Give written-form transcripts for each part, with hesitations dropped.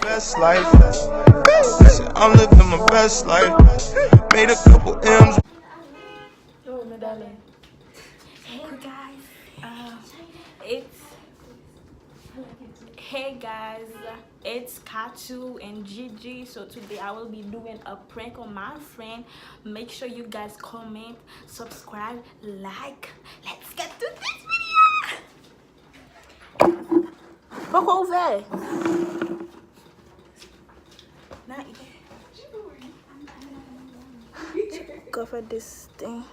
Best life. I'm living my best life. Made a couple M's. Hey guys, it's Katu and Gigi. So today I will be doing a prank on my friend. Make sure you guys comment, subscribe, like. Let's get to this video. Look over. Not cover this thing.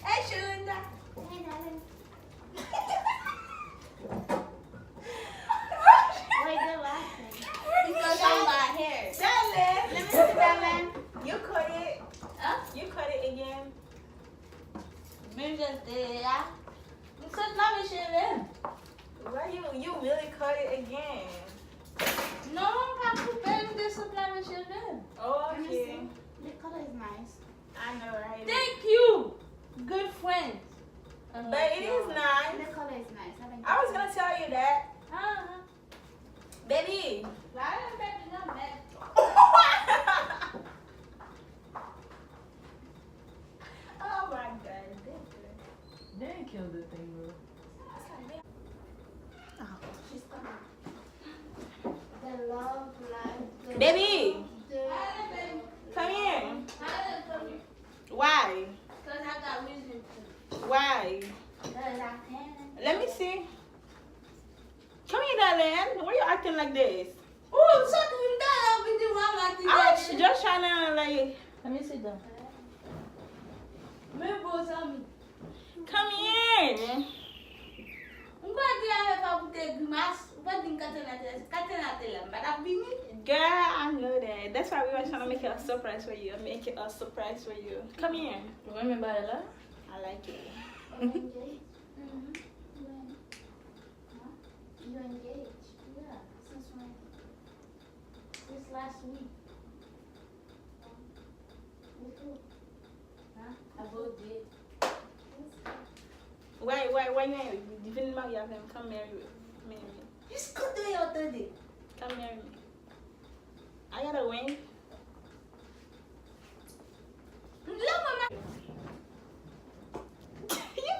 Hey, Shunda. Hey, darling. Wait, they're laughing. Because of my hair. Darling. Let me see, darling. You cut it. Huh? You cut it again. Me just did it, yeah? You said let me shit in. Why you really cut it again? No, I'm not preparing this supply me shit in. Oh, Let me okay. see. The color is nice. I know, right? Thank you. Good friends. But it is nice. The color is nice. I was gonna tell you that. Uh-huh. Baby. Why don't baby not mad? Oh my god. They didn't kill the thing, bro. She's coming. The love life. Baby. Baby. Come here. Because Why? I got reason to. Why? Because I can. Let me see. Come here, darling. Why you acting like this? Oh, something that I'll be doing wrong like this. I was just trying to like. Let me sit down. Maybe tell me. Come here. I'm going to have a mask. What did you Girl, I know that. That's why we were trying to make it a surprise for you. Make it a surprise for you. Come here. remember that? I like it. You engaged? Yeah. Since when? Since last week. With who? Huh? I both did. Why you ain't even marry him? Come marry me. You still doing your 30. Come marry me. I got a ring. You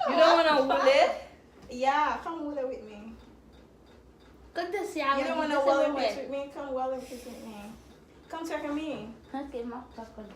don't want to wool it? Yeah, come wool it with me. Good to see You don't want to wool it with me? Come wool it with me. Come talk to me. Okay, ma, talk on it.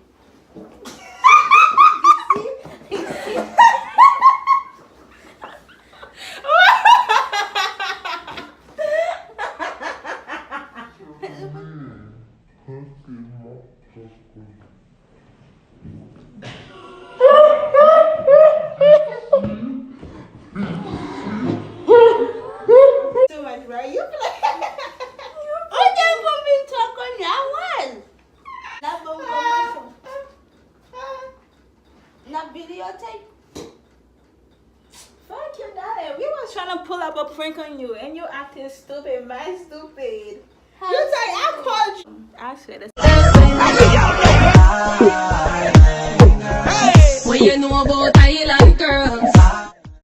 Too much, right? You play. Oh, they're going to talk on that one. Not Not videotape. Fuck you, darling. We was trying to pull up a prank on you, and you acting stupid, man, stupid. You say I called you. I swear this. What you know about